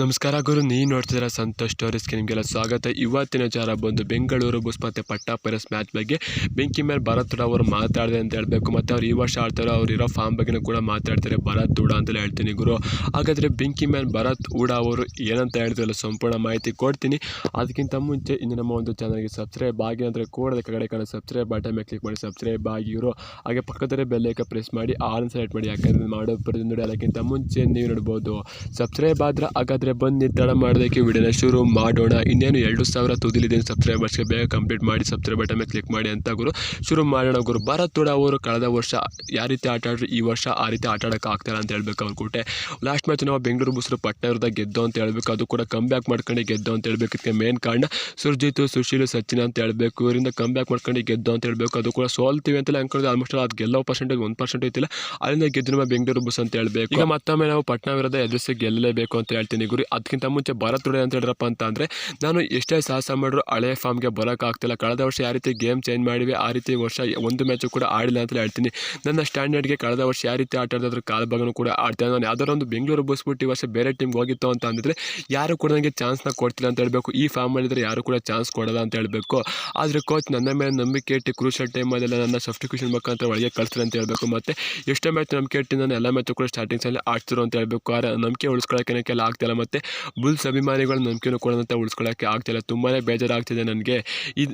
ನಮಸ್ಕಾರ ಗುರು, ನೀವು ನೋಡ್ತಿದ್ದೀರಾ ಸಂತೋಷ್ ಸ್ಟೋರೀಸ್ಗೆ ನಿಮಗೆಲ್ಲ ಸ್ವಾಗತ. ಇವತ್ತಿನ ವಿಚಾರ ಬಂದು ಬೆಂಗಳೂರು ಬುಲ್ಸ್ ಮತ್ತು ಪಟ್ಟಾಪೈರೇಟ್ಸ್ ಮ್ಯಾಚ್ ಬಗ್ಗೆ ಬೆಂಕಿ ಮೇಲೆ ಭರತ್ ಊಡ ಅವರು ಮಾತಾಡಿದೆ ಅಂತ ಹೇಳಬೇಕು. ಮತ್ತು ಅವ್ರು ಈ ವರ್ಷ ಆಡ್ತಾರೆ, ಅವ್ರು ಇರೋ ಫಾರ್ಮ್ ಬಗ್ಗೆನೂ ಕೂಡ ಮಾತಾಡ್ತಾರೆ ಭರತ್ ಊಡ ಅಂತಲೇ ಹೇಳ್ತೀನಿ ಗುರು. ಹಾಗಾದರೆ ಬೆಂಕಿ ಮೇಲೆ ಭರತ್ ಊಡ ಅವರು ಏನಂತ ಹೇಳ್ತಿರಲ್ಲ ಸಂಪೂರ್ಣ ಮಾಹಿತಿ ಕೊಡ್ತೀನಿ. ಅದಕ್ಕಿಂತ ಮುಂಚೆ ಇನ್ನು ನಮ್ಮ ಒಂದು ಚಾನಲ್ಗೆ ಸಬ್ಸ್ಕ್ರೈಬ್ ಆಗಿ ಅಂದರೆ ಕೂಡಲೇ ಕಡೆ ಕಾಣೋ ಸಬ್ಸ್ಕ್ರೈಬ್ ಬಟನ್ ಮೇಲೆ ಕ್ಲಿಕ್ ಮಾಡಿ ಸಬ್ಸ್ಕ್ರೈಬ್ ಆಗಿರು. ಹಾಗೆ ಪಕ್ಕದಲ್ಲಿ ಬೆಲ್ಲೈಕನ್ ಪ್ರೆಸ್ ಮಾಡಿ ಆಲ್ ಸೆಲೆಕ್ಟ್ ಮಾಡಿ, ಯಾಕಂದರೆ ಮಾಡೋ ಪ್ರತಿ ನೋಡಿ ಅದಕ್ಕಿಂತ ಮುಂಚೆ ನೀವು ನೋಡ್ಬೋದು. ಸಬ್ಸ್ಕ್ರೈಬ್ ಆದ್ರೆ ಹಾಗಾದರೆ ಬನ್ನಿ ತಡ ಮಾಡೋದಕ್ಕೆ ವಿಡಿಯೋನ ಶುರು ಮಾಡೋಣ. ಇನ್ನೇನು 2,000 ತುದಿಲಿದೆ ಸಬ್ಸ್ಕ್ರೈಬರ್ಸ್ಗೆ, ಬೇಗ ಕಂಪ್ಲೀಟ್ ಮಾಡಿ ಸಬ್ಸ್ಕ್ರೈಬ್ ಬಟನ್ ಮೇಲೆ ಕ್ಲಿಕ್ ಮಾಡಿ ಅಂತ ಗುರು. ಶುರು ಮಾಡೋಣ ಗುರು. ಭರತ್ ಊಡ ಅವರು ಕಳೆದ ವರ್ಷ ಯಾವ ರೀತಿ ಆಟ ಆಡ್ರು ಈ ವರ್ಷ ಆ ರೀತಿ ಆಟ ಆಡೋಕೆ ಆಗ್ತಾರೆ ಅಂತ ಹೇಳ್ಬೇಕು. ಅವ್ರ ಕೂಟೆ ಲಾಸ್ಟ್ ಮ್ಯಾಚ್ ನಾವು ಬೆಂಗಳೂರು ಬುಲ್ಸ್ ಪಟ್ನಾ ವಿರುದ್ಧ ಗೆದ್ದು ಅಂತ ಹೇಳ್ಬೇಕು. ಅದು ಕೂಡ ಕಮ್ ಬ್ಯಾಕ್ ಮಾಡ್ಕೊಂಡು ಗೆದ್ದು ಅಂತ ಹೇಳ್ಬೇಕು. ಇದಕ್ಕೆ ಮೇನ್ ಕಾರಣ ಸುರ್ಜಿತ್, ಸುಶೀಲ್, ಸಚಿನ್ ಅಂತ ಹೇಳ್ಬೇಕು. ಇವರಿಂದ ಕಮ್ ಬ್ಯಾಕ್ ಮಾಡ್ಕೊಂಡು ಗೆದ್ದು ಅಂತ ಹೇಳ್ಬೇಕು. ಅದು ಕೂಡ ಸೋಲ್ತೀವಿ ಅಂತಲೇ ಅನ್ಕೊಂಡು ಆಲ್ಮೋಸ್ಟ್ ಅದು ಗೆಲ್ಲೋ ಪರ್ಸೆಂಟೇಜ್ 1% ಇತ್ತಿಲ್ಲ, ಅಲ್ಲಿಂದ ಗೆದ್ದು ನಮ್ಮ ಬೆಂಗಳೂರು ಬುಲ್ಸ್ ಅಂತ ಹೇಳ್ಬೇಕು. ಈಗ ಮತ್ತೊಮ್ಮೆ ನಾವು ಪಟ್ನಾ ವಿರುದ್ಧ ಎದುರಿಸಿ ಗೆಲ್ಲಲೇಬೇಕು ಅಂತ ಹೇಳ್ತೀನಿ ಗುರು. ಅದಕ್ಕಿಂತ ಮುಂಚೆ ಭರತ್ ಊಡ ಅಂತ ಹೇಳಿರಪ್ಪ ಅಂತ ಅಂದರೆ, ನಾನು ಎಷ್ಟೇ ಸಾಹಸ ಮಾಡಿದ್ರು ಹಳೆ ಫಾರ್ಮ್ಗೆ ಬರೋಕ್ಕಾಗ್ತಿಲ್ಲ. ಕಳೆದ ವರ್ಷ ಯಾವ ರೀತಿ ಗೇಮ್ ಚೇಂಜ್ ಮಾಡಿವೆ ಆ ರೀತಿ ವರ್ಷ ಒಂದು ಮ್ಯಾಚು ಕೂಡ ಆಡಿಲ್ಲ ಅಂತ ಹೇಳ್ತೀನಿ. ನನ್ನ ಸ್ಟ್ಯಾಂಡರ್ಡ್ಗೆ ಕಳೆದ ವರ್ಷ ಯಾವ ರೀತಿ ಆಟ ಆಡಿದ್ರೆ ಕಾಲ ಭಾಗನೂ ಕೂಡ ಆಡ್ತೇನೆ. ನಾನು ಯಾವ್ದಾರು ಒಂದು ಬೆಂಗಳೂರು ಬುಲ್ಸ್ಬಿಟ್ಟು ಈ ವರ್ಷ ಬೇರೆ ಟೀಮ್ಗೆ ಹೋಗಿತ್ತು ಅಂತ ಅಂದಿದ್ರೆ ಯಾರು ಕೂಡ ನನಗೆ ಚಾನ್ಸ್ನ ಕೊಡ್ತಿಲ್ಲ ಅಂತ ಹೇಳಬೇಕು. ಈ ಫಾರ್ಮಲ್ಲಿದ್ದರೆ ಯಾರು ಕೂಡ ಚಾನ್ಸ್ ಕೊಡಲ್ಲ ಅಂತ ಹೇಳಬೇಕು. ಆದರೆ ಕೋಚ್ ನನ್ನ ಮೇಲೆ ನಂಬಿಕೆ ಇಟ್ಟು ಕ್ರೂಷಿಯಲ್ ಟೈಮಲ್ಲೆಲ್ಲ ನನ್ನ ಸಬ್ಸ್ಟಿಟ್ಯೂಷನ್ ಮುಖಾಂತರ ಒಳಗೆ ಕಳಿಸ್ತಾರೆ ಅಂತ ಹೇಳಬೇಕು. ಮತ್ತು ಎಷ್ಟೋ ಮ್ಯಾಚ್ ನಂಬಿಕೆ ಇಟ್ಟು ನಾನು ಎಲ್ಲ ಮ್ಯಾಚು ಕೂಡ ಸ್ಟಾರ್ಟಿಂಗ್ಸಲ್ಲಿ ಆಡ್ತಿರೋ ಅಂತ ಹೇಳಬೇಕು. ಆದರೆ ನಂಬಿಕೆ ಉಳಿಸ್ಕೊಳ್ಳೋಕೆ ಆಗ್ತಿಲ್ಲ. ಮತ್ತು ಬುಲ್ಸ್ ಅಭಿಮಾನಿಗಳ ನಂಬಿಕೆನೂ ಕೂಡ ಉಳಿಸ್ಕೊಳ್ಳೋಕ್ಕೆ ಆಗ್ತಿಲ್ಲ. ತುಂಬಾ ಬೇಜಾರಾಗ್ತಿದೆ ನನಗೆ.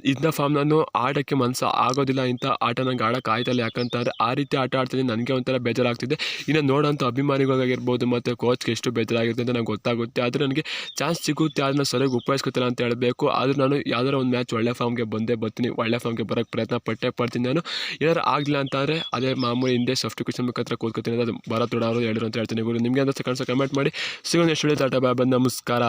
ಇದನ್ನ ಫಾರ್ಮ್ ನಾನು ಆಡೋಕ್ಕೆ ಮನಸ್ಸು ಆಗೋದಿಲ್ಲ. ಇಂಥ ಆಟ ನಂಗೆ ಆಡೋಕ್ಕೆ ಆಯ್ತಲ್ಲ, ಯಾಕಂತಂದರೆ ಆ ರೀತಿ ಆಟ ಆಡ್ತಿದ್ದೀನಿ. ನನಗೆ ಒಂಥರ ಬೇಜಾರಾಗ್ತಿದೆ. ಇನ್ನು ನೋಡೋಂಥ ಅಭಿಮಾನಿಗಳಿಗಾಗಿರ್ಬೋದು ಮತ್ತು ಕೋಚ್ಗೆ ಎಷ್ಟು ಬೇಜಾರಾಗಿರುತ್ತೆ ಅಂತ ನಂಗೆ ಗೊತ್ತಾಗುತ್ತೆ. ಆದರೆ ನನಗೆ ಚಾನ್ಸ್ ಸಿಗುತ್ತೆ, ಅದನ್ನ ಸರಿಯಾಗಿ ಉಪಯೋಗಿಸ್ಕೊತಿಲ್ಲ ಅಂತ ಹೇಳಬೇಕು. ಆದರೂ ನಾನು ಯಾವ್ದಾರ ಒಂದು ಮ್ಯಾಚ್ ಒಳ್ಳೆ ಫಾರ್ಮ್ಗೆ ಬರ್ತೀನಿ, ಒಳ್ಳೆ ಫಾರ್ಮ್ಗೆ ಬರೋಕ್ಕೆ ಪ್ರಯತ್ನ ಪಡ್ತೀನಿ. ನಾನು ಏನಾರು ಆಗಲಿಲ್ಲ ಅಂತಂದರೆ ಅದೇ ಮಾಮೂಲಿ ಹಿಂದೆ ಸಬ್ಸ್ಟಿಟ್ಯೂಷನ್ ಮುಖಾಂತರ ಕೂತ್ಕೊತೀನಿ. ಅದು ಭರತ್ ಊಡ ಅವರು ಹೇಳಿದ್ರು ಅಂತ ಹೇಳ್ತೀನಿ ಗುರು. ನಿಮಗೆ ಅಂತ ಕಾಣಿಸೋ ಕಮೆಂಟ್ ಮಾಡಿ. ಸಿಗೋಣ ನೆಕ್ಸ್ಟ್ ವಿಡಿಯೋ. ಟಾಟಾ ಬಾಯ್, ನಮಸ್ಕಾರ.